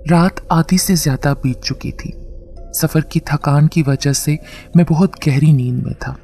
रात आधी से ज्यादा बीत चुकी थी। सफर की थकान की वजह से मैं बहुत गहरी नींद में था।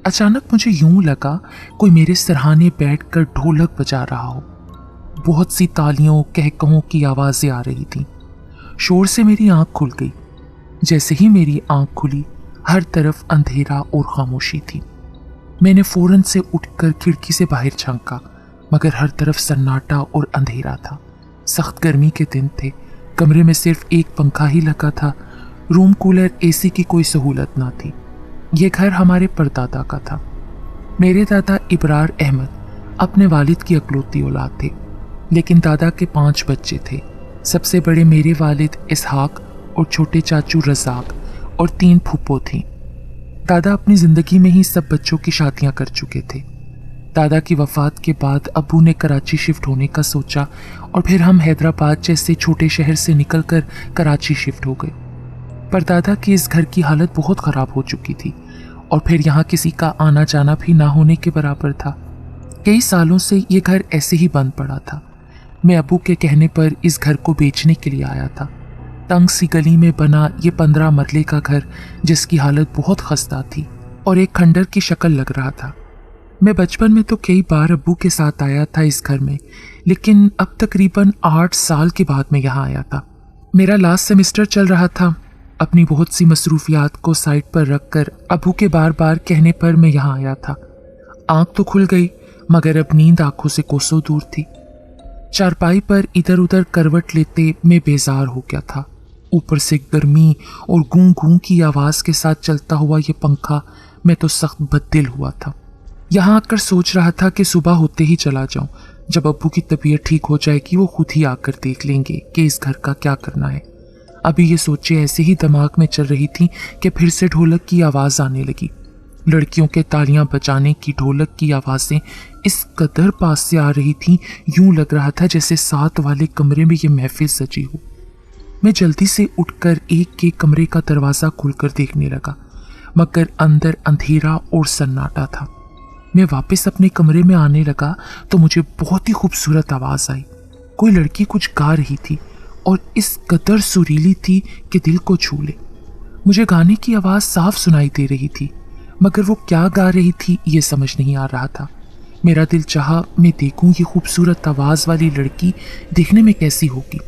अचानक मुझे यूं लगा कोई मेरे सिरहाने बैठकर ढोलक बजा रहा हो। बहुत सी तालियों कहकहों की आवाजें आ रही थीं। शोर से मेरी आंख खुल गई। जैसे ही मेरी आंख खुली, हर तरफ अंधेरा और खामोशी थी। मैंने फौरन से उठकर खिड़की से बाहर झांका, मगर हर तरफ सन्नाटा और अंधेरा था। सख्त गर्मी के दिन थे। कमरे में सिर्फ एक पंखा ही लगा था। रूम कूलर, एसी की कोई सहूलत ना थी। यह घर हमारे परदादा का था। मेरे दादा इब्रार अहमद अपने वालिद की अकलौती औलाद थे, लेकिन दादा के 5 बच्चे थे। सबसे बड़े मेरे वालिद इसहाक और छोटे चाचू रज़ाक और 3 फूफो थीं। दादा अपनी जिंदगी में ही सब बच्चों की शादियां कर चुके थे। दादा की वफात के बाद अब्बू ने कराची शिफ्ट होने का सोचा और फिर हम हैदराबाद जैसे छोटे शहर से निकलकर कराची शिफ्ट हो गए। पर दादा की इस घर की हालत बहुत ख़राब हो चुकी थी और फिर यहाँ किसी का आना जाना भी ना होने के बराबर था। कई सालों से ये घर ऐसे ही बंद पड़ा था। मैं अब्बू के कहने पर इस घर को बेचने के लिए आया था। तंग सी गली में बना ये 15 मरले का घर, जिसकी हालत बहुत खस्ता थी और एक खंडर की शक्ल लग रहा था। मैं बचपन में तो कई बार अब्बू के साथ आया था इस घर में, लेकिन अब तकरीबन 8 साल के बाद मैं यहाँ आया था। मेरा लास्ट सेमेस्टर चल रहा था। अपनी बहुत सी मसरूफियात को साइड पर रखकर अब्बू के बार बार कहने पर मैं यहाँ आया था। आंख तो खुल गई, मगर अब नींद आंखों से कोसों दूर थी। चारपाई पर इधर उधर करवट लेते मैं बेजार हो गया था। ऊपर से गर्मी और गूं गूं की आवाज के साथ चलता हुआ ये पंखा, मैं तो सख्त बददिल हुआ था। यहाँ आकर सोच रहा था कि सुबह होते ही चला जाऊं। जब अब्बू की तबीयत ठीक हो जाएगी, वो खुद ही आकर देख लेंगे कि इस घर का क्या करना है। अभी ये सोचे ऐसे ही दिमाग में चल रही थी कि फिर से ढोलक की आवाज आने लगी। लड़कियों के तालियां बजाने की ढोलक की आवाजें इस कदर पास से आ रही थीं, यूं लग रहा था जैसे साथ वाले कमरे में ये महफिल सजी हो। मैं जल्दी से उठकर एक कमरे का दरवाजा खोलकर देखने लगा, मगर अंदर अंधेरा और सन्नाटा था। मैं वापस अपने कमरे में आने लगा तो मुझे बहुत ही खूबसूरत आवाज आई। कोई लड़की कुछ गा रही थी और इस कदर सुरीली थी कि दिल को छू ले। मुझे गाने की आवाज साफ सुनाई दे रही थी, मगर वो क्या गा रही थी ये समझ नहीं आ रहा था। मेरा दिल चाहा मैं देखूं ये खूबसूरत आवाज वाली लड़की देखने में कैसी होगी।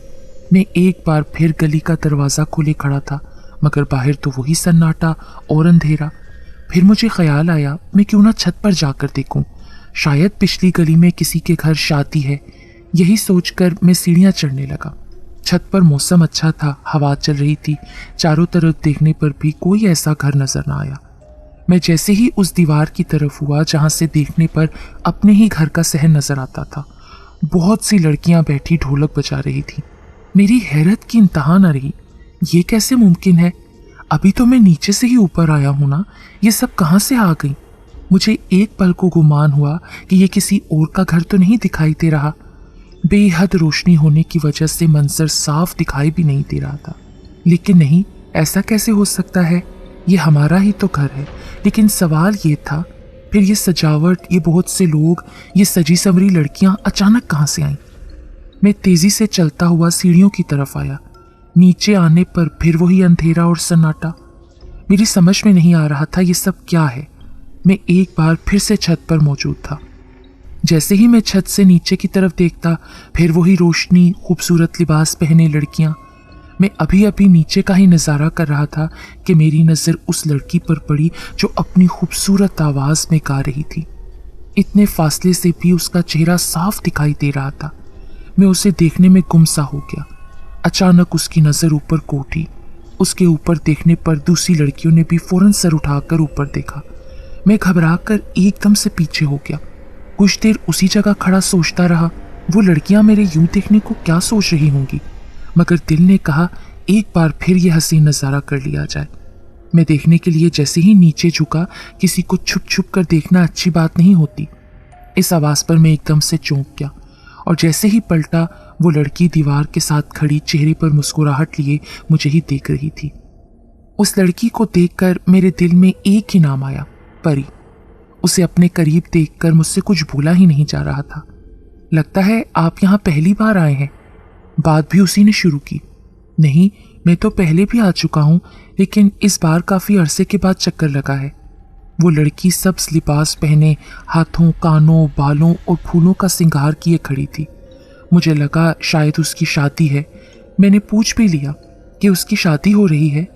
मैं एक बार फिर गली का दरवाजा खोले खड़ा था, मगर बाहर तो वही सन्नाटा और अंधेरा। फिर मुझे ख्याल आया मैं क्यों ना छत पर जाकर देखूं, शायद पिछली गली में किसी के घर शादी है। यही सोचकर मैं सीढ़ियां चढ़ने लगा। छत पर मौसम अच्छा था, हवा चल रही थी। चारों तरफ देखने पर भी कोई ऐसा घर नजर ना आया। मैं जैसे ही उस दीवार की तरफ हुआ जहां से देखने पर अपने ही घर का सहन नजर आता था, बहुत सी लड़कियां बैठी ढोलक बजा रही थी। मेरी हैरत की इंतहा न रही। ये कैसे मुमकिन है? अभी तो मैं नीचे से ही ऊपर आया हूं ना, ये सब कहां से आ गई? मुझे एक पल को गुमान हुआ कि ये किसी और का घर तो नहीं दिखाई दे रहा। बेहद रोशनी होने की वजह से मंजर साफ दिखाई भी नहीं दे रहा था। लेकिन नहीं, ऐसा कैसे हो सकता है? ये हमारा ही तो घर है। लेकिन सवाल ये था, फिर ये सजावट, ये बहुत से लोग, ये सजी संवरी लड़कियां अचानक कहां से आईं? मैं तेजी से चलता हुआ सीढ़ियों की तरफ आया। नीचे आने पर फिर वही अंधेरा और सन्नाटा। मेरी समझ में नहीं आ रहा था ये सब क्या है। मैं एक बार फिर से छत पर मौजूद था। जैसे ही मैं छत से नीचे की तरफ देखता, फिर वही रोशनी, खूबसूरत लिबास पहने लड़कियां। मैं अभी अभी नीचे का ही नज़ारा कर रहा था कि मेरी नज़र उस लड़की पर पड़ी जो अपनी खूबसूरत आवाज़ में गा रही थी। इतने फासले से भी उसका चेहरा साफ दिखाई दे रहा था। मैं उसे देखने में गुमसा हो गया। अचानक उसकी नज़र ऊपर को उठी। उसके ऊपर देखने पर दूसरी लड़कियों ने भी फौरन सर उठाकर ऊपर देखा। मैं घबराकर एकदम से पीछे हो गया। कुछ देर उसी जगह खड़ा सोचता रहा, वो लड़कियां मेरे यूं देखने को क्या सोच रही होंगी। मगर दिल ने कहा एक बार फिर यह हसीन नज़ारा कर लिया जाए। मैं देखने के लिए जैसे ही नीचे झुका, किसी को छुप छुप कर देखना अच्छी बात नहीं होती। इस आवाज़ पर मैं एकदम से चौंक गया और जैसे ही पलटा, वो लड़की दीवार के साथ खड़ी, चेहरे पर मुस्कुराहट लिए मुझे ही देख रही थी। उस लड़की को देखकर मेरे दिल में एक ही नाम आया, परी। उसे अपने करीब देखकर मुझसे कुछ बोला ही नहीं जा रहा था। लगता है आप यहाँ पहली बार आए हैं। बात भी उसी ने शुरू की। नहीं, मैं तो पहले भी आ चुका हूँ, लेकिन इस बार काफी अरसे के बाद चक्कर लगा है। वो लड़की सब्ज लिबास पहने, हाथों, कानों, बालों और फूलों का श्रृंगार किए खड़ी थी। मुझे लगा शायद उसकी शादी है। मैंने पूछ भी लिया कि उसकी शादी हो रही है।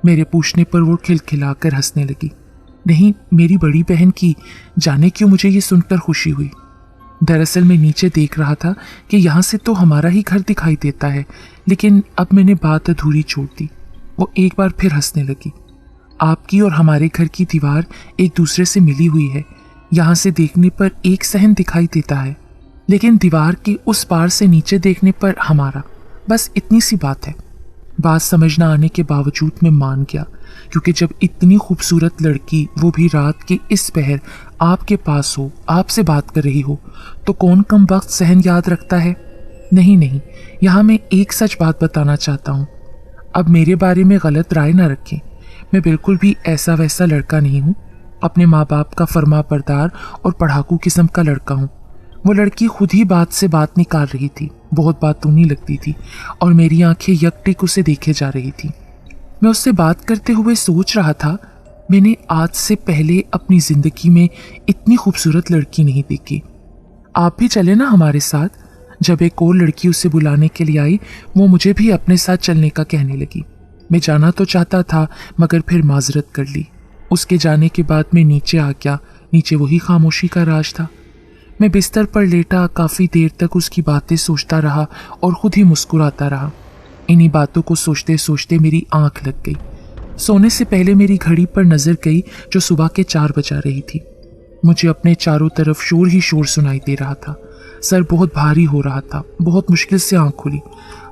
मेरे पूछने पर वो खिलखिलाकर हंसने लगी। नहीं, मेरी बड़ी बहन की। जाने क्यों मुझे ये सुनकर खुशी हुई। दरअसल मैं नीचे देख रहा था कि यहाँ से तो हमारा ही घर दिखाई देता है, लेकिन अब मैंने बात अधूरी छोड़ दी। वो एक बार फिर हंसने लगी। आपकी और हमारे घर की दीवार एक दूसरे से मिली हुई है। यहाँ से देखने पर एक सहन दिखाई देता है, लेकिन दीवार की उस पार से नीचे देखने पर हमारा। बस इतनी सी बात है। बात समझ न आने के बावजूद मैं मान गया, क्योंकि जब इतनी खूबसूरत लड़की, वो भी रात के इस पहर, आपके पास हो, आपसे बात कर रही हो, तो कौन कम वक्त सहन याद रखता है। नहीं, यहाँ मैं एक सच बात बताना चाहता हूँ। अब मेरे बारे में गलत राय ना रखें। मैं बिल्कुल भी ऐसा वैसा लड़का नहीं हूँ। अपने माँ बाप का फर्माबरदार और पढ़ाकू किस्म का लड़का हूँ। वो लड़की खुद ही बात से बात निकाल रही थी, बहुत बातूनी लगती थी, और मेरी आंखें यकटिक उसे देखे जा रही थी। मैं उससे बात करते हुए सोच रहा था, मैंने आज से पहले अपनी जिंदगी में इतनी खूबसूरत लड़की नहीं देखी। आप भी चले ना हमारे साथ। जब एक और लड़की उसे बुलाने के लिए आई, वो मुझे भी अपने साथ चलने का कहने लगी। मैं जाना तो चाहता था, मगर फिर माजरत कर ली। उसके जाने के बाद मैं नीचे आ गया। नीचे वही खामोशी का राज था। मैं बिस्तर पर लेटा काफ़ी देर तक उसकी बातें सोचता रहा और खुद ही मुस्कुराता रहा। इन्हीं बातों को सोचते सोचते मेरी आंख लग गई। सोने से पहले मेरी घड़ी पर नज़र गई, जो सुबह के 4 बजा रही थी। मुझे अपने चारों तरफ शोर ही शोर सुनाई दे रहा था। सर बहुत भारी हो रहा था। बहुत मुश्किल से आंख खुली।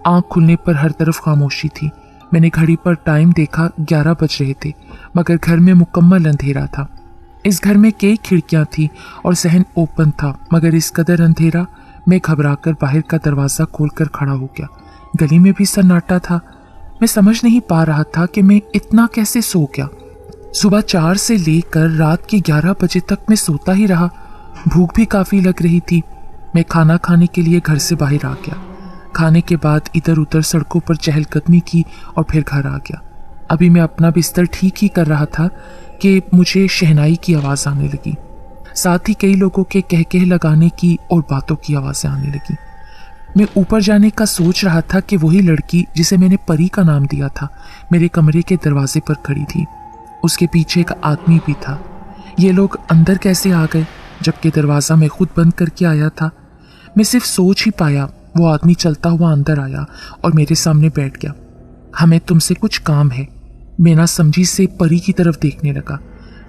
आंख खुलने पर हर तरफ खामोशी थी। मैंने घड़ी पर टाइम देखा, 11 बज रहे थे, मगर घर में मुकम्मल अंधेरा था। इस घर में कई खिड़कियां थी और सहन ओपन था, मगर इस कदर अंधेरा, मैं घबराकर बाहर का दरवाज़ा खोलकर खड़ा हो गया। गली में भी सन्नाटा था। मैं समझ नहीं पा रहा था कि मैं इतना कैसे सो गया। सुबह 4 से लेकर रात के 11 बजे तक मैं सोता ही रहा। भूख भी काफ़ी लग रही थी। मैं खाना खाने के लिए घर से बाहर आ गया। खाने के बाद इधर उधर सड़कों पर चहलकदमी की और फिर घर आ गया। अभी मैं अपना बिस्तर ठीक ही कर रहा था कि मुझे शहनाई की आवाज़ आने लगी। साथ ही कई लोगों के कह लगाने की और बातों की आवाज़ें आने लगी। मैं ऊपर जाने का सोच रहा था कि वही लड़की जिसे मैंने परी का नाम दिया था, मेरे कमरे के दरवाजे पर खड़ी थी। उसके पीछे एक आदमी भी था। ये लोग अंदर कैसे आ गए, जबकि दरवाज़ा मैं खुद बंद करके आया था। मैं सिर्फ सोच ही पाया। वो आदमी चलता हुआ अंदर आया और मेरे सामने बैठ गया। हमें तुमसे कुछ काम है। मैं ना समझी से परी की तरफ देखने लगा।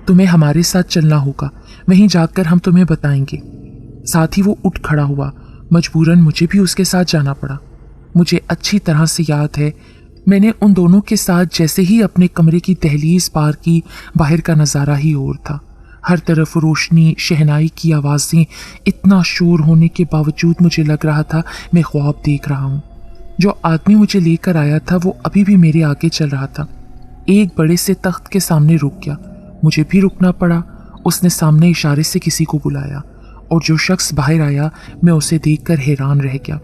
तुम्हें हमारे साथ चलना होगा, वहीं जाकर हम तुम्हें बताएंगे। साथ ही वो उठ खड़ा हुआ। मजबूरन मुझे भी उसके साथ जाना पड़ा। मुझे अच्छी तरह से याद है, मैंने उन दोनों के साथ जैसे ही अपने कमरे की दहलीज पार की, बाहर का नज़ारा ही और था। हर तरफ रोशनी, शहनाई की आवाज़ें। इतना शोर होने के बावजूद मुझे लग रहा था मैं ख्वाब देख रहा हूँ। जो आदमी मुझे लेकर आया था वो अभी भी मेरे आगे चल रहा था। एक बड़े से तख्त के सामने रुक गया। मुझे भी रुकना पड़ा। उसने सामने इशारे से किसी को बुलाया और जो शख्स बाहर आया, मैं उसे देखकर हैरान रह गया।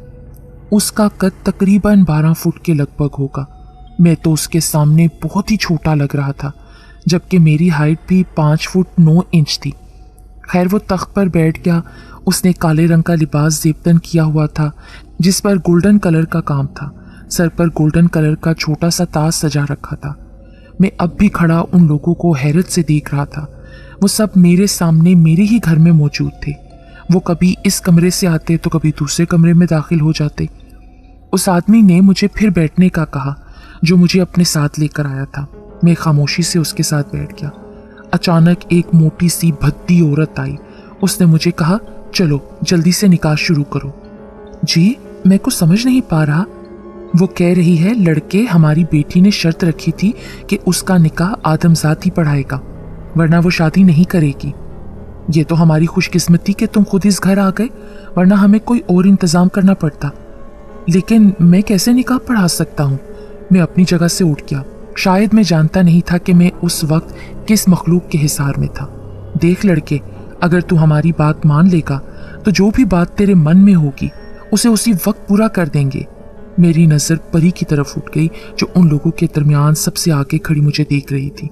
उसका कद तकरीबन 12 फुट के लगभग होगा। मैं तो उसके सामने बहुत ही छोटा लग रहा था, जबकि मेरी हाइट भी 5 फुट 9 इंच थी। खैर, वो तख्त पर बैठ गया। उसने काले रंग का लिबास जेबतन किया हुआ था, जिस पर गोल्डन कलर का काम था। सर पर गोल्डन कलर का छोटा सा ताज सजा रखा था। मैं अब भी खड़ा उन लोगों को हैरत से देख रहा था। वो सब मेरे सामने मेरे ही घर में मौजूद थे। वो कभी इस कमरे से आते तो कभी दूसरे कमरे में दाखिल हो जाते। उस आदमी ने मुझे फिर बैठने का कहा, जो मुझे अपने साथ लेकर आया था। मैं खामोशी से उसके साथ बैठ गया। अचानक एक मोटी सी भद्दी औरत आई। उसने मुझे कहा, चलो जल्दी से निकाह शुरू करो। जी, मैं कुछ समझ नहीं पा रहा। वो कह रही है, लड़के, हमारी बेटी ने शर्त रखी थी कि उसका निकाह आदमजात ही पढ़ाएगा, वरना वो शादी नहीं करेगी। ये तो हमारी खुशकिस्मती कि तुम खुद इस घर आ गए, वरना हमें कोई और इंतजाम करना पड़ता। लेकिन मैं कैसे निकाह पढ़ा सकता हूँ? मैं अपनी जगह से उठ गया। शायद मैं जानता नहीं था कि मैं उस वक्त किस मखलूक के हिसार में था। देख लड़के, अगर तू हमारी बात मान लेगा तो जो भी बात तेरे मन में होगी उसे उसी वक्त पूरा कर देंगे। मेरी नज़र परी की तरफ उठ गई जो उन लोगों के दरमियान सबसे आगे खड़ी मुझे देख रही थी।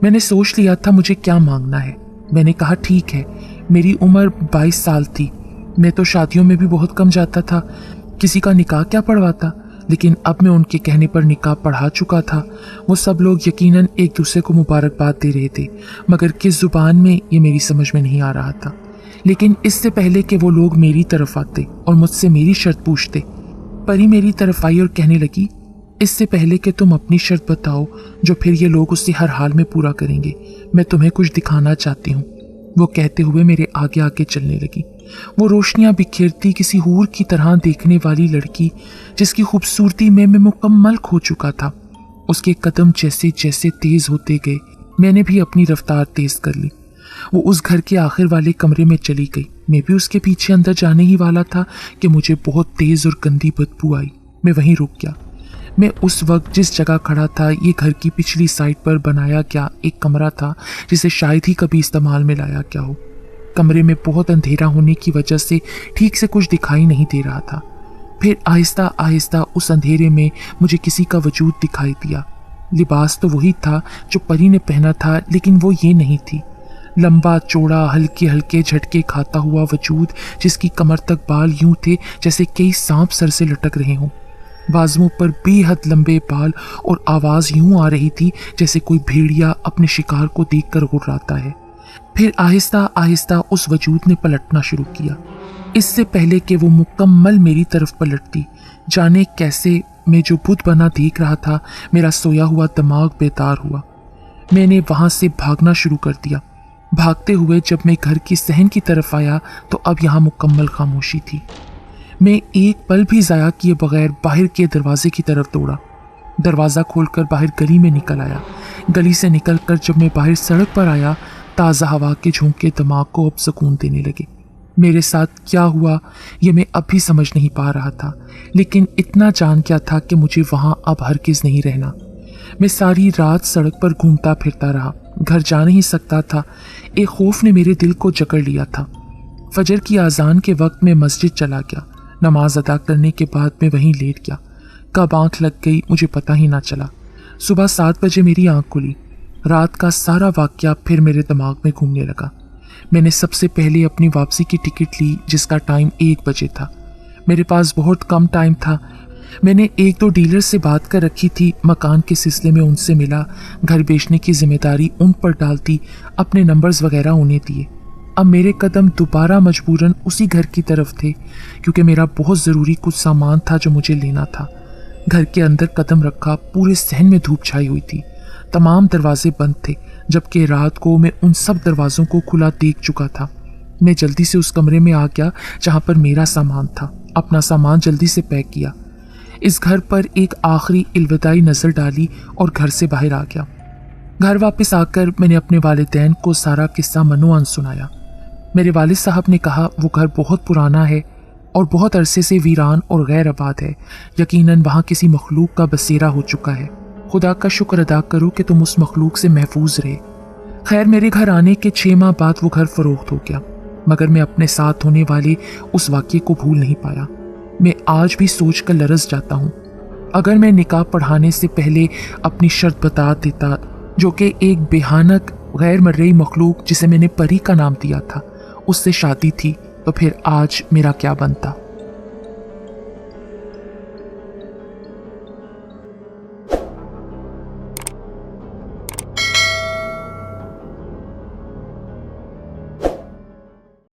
मैंने सोच लिया था मुझे क्या मांगना है। मैंने कहा ठीक है। मेरी उम्र 22 साल थी। मैं तो शादियों में भी बहुत कम जाता था, किसी का निकाह क्या पढ़वाता, लेकिन अब मैं उनके कहने पर निकाह पढ़ा चुका था। वो सब लोग यकीनन एक दूसरे को मुबारकबाद दे रहे थे, मगर किस जुबान में ये मेरी समझ में नहीं आ रहा था। लेकिन इससे पहले कि वो लोग मेरी तरफ आते और मुझसे मेरी शर्त पूछते, परी मेरी तरफ आई और कहने लगी, इससे पहले कि तुम अपनी शर्त बताओ जो फिर ये लोग उससे हर हाल में पूरा करेंगे, मैं तुम्हें कुछ दिखाना चाहती हूँ। वो कहते हुए मेरे आगे आगे चलने लगी। वो रोशनियां बिखेरती किसी हूर की तरह देखने वाली लड़की जिसकी खूबसूरती में मैं मुकम्मल खो चुका था। उसके कदम जैसे जैसे तेज होते गए, मैंने भी अपनी रफ्तार तेज कर ली। वो उस घर के आखिर वाले कमरे में चली गई। मैं भी उसके पीछे अंदर जाने ही वाला था कि मुझे बहुत तेज और गंदी बदबू आई। मैं वहीं रुक गया। मैं उस वक्त जिस जगह खड़ा था ये घर की पिछली साइड पर बनाया गया एक कमरा था जिसे शायद ही कभी इस्तेमाल में लाया गया हो। कमरे में बहुत अंधेरा होने की वजह से ठीक से कुछ दिखाई नहीं दे रहा था। फिर आहिस्ता आहिस्ता उस अंधेरे में मुझे किसी का वजूद दिखाई दिया। लिबास तो वही था जो परी ने पहना था, लेकिन वो ये नहीं थी। लंबा चौड़ा हल्के हल्के झटके खाता हुआ वजूद जिसकी कमर तक बाल यूं थे जैसे कई सांप सर से लटक रहे हों। बाजुओं पर बेहद लंबे बाल और आवाज़ यूं आ रही थी जैसे कोई भेड़िया अपने शिकार को देखकर गुर्राता है। फिर आहिस्ता आहिस्ता उस वजूद ने पलटना शुरू किया। इससे पहले कि वो मुकम्मल मेरी तरफ पलटती, जाने कैसे मैं जो बुत बना देख रहा था, मेरा सोया हुआ दिमाग बेदार हुआ। मैंने वहां से भागना शुरू कर दिया। भागते हुए जब मैं घर की सहन की तरफ आया तो अब यहाँ मुकम्मल खामोशी थी। मैं एक पल भी ज़ाया किए बगैर बाहर के दरवाजे की तरफ दौड़ा। दरवाज़ा खोलकर बाहर गली में निकल आया। गली से निकलकर जब मैं बाहर सड़क पर आया, ताज़ा हवा के झोंके दिमाग को अब सुकून देने लगे। मेरे साथ क्या हुआ ये मैं अब भी समझ नहीं पा रहा था, लेकिन इतना जान गया था कि मुझे वहाँ अब हरगिज़ नहीं रहना। मैं सारी रात सड़क पर घूमता फिरता रहा, घर जा नहीं सकता था। एक खौफ ने मेरे दिल को जकड़ लिया था। फजर की आज़ान के वक्त में मस्जिद चला गया। नमाज अदा करने के बाद मैं वहीं लेट गया। कब आंख लग गई मुझे पता ही ना चला। सुबह 7 बजे मेरी आंख खुली। रात का सारा वाक़या फिर मेरे दिमाग में घूमने लगा। मैंने सबसे पहले अपनी वापसी की टिकट ली जिसका टाइम 1 बजे था। मेरे पास बहुत कम टाइम था। मैंने 1-2 डीलर से बात कर रखी थी। मकान के सिलसिले में उनसे मिला। घर बेचने की जिम्मेदारी उन पर डालती, अपने नंबर्स वगैरह उन्हें दिए। अब मेरे कदम दोबारा मजबूरन उसी घर की तरफ थे क्योंकि मेरा बहुत ज़रूरी कुछ सामान था जो मुझे लेना था। घर के अंदर कदम रखा, पूरे सहन में धूप छाई हुई थी। तमाम दरवाजे बंद थे, जबकि रात को मैं उन सब दरवाज़ों को खुला देख चुका था। मैं जल्दी से उस कमरे में आ गया जहाँ पर मेरा सामान था। अपना सामान जल्दी से पैक किया। इस घर पर एक आखिरी अलविदाई नज़र डाली और घर से बाहर आ गया। घर वापस आकर मैंने अपने वालिदैन को सारा किस्सा मनोअन सुनाया। मेरे वालिद साहब ने कहा वो घर बहुत पुराना है और बहुत अरसे से वीरान और गैर आबाद है। यकीनन वहाँ किसी मखलूक का बसेरा हो चुका है। खुदा का शुक्र अदा करो कि तुम उस मखलूक से महफूज रहे। खैर, मेरे घर आने के 6 माह बाद वो घर फरोख्त हो गया, मगर मैं अपने साथ होने वाले उस वाक़ये को भूल नहीं पाया। मैं आज भी सोच कर लरज़ जाता हूँ। अगर मैं निकाह पढ़ाने से पहले अपनी शर्त बता देता, जो कि एक बेहानक गैर मर्ई मखलूक जिसे मैंने परी का नाम दिया था, उससे शादी थी, तो फिर आज मेरा क्या बनता।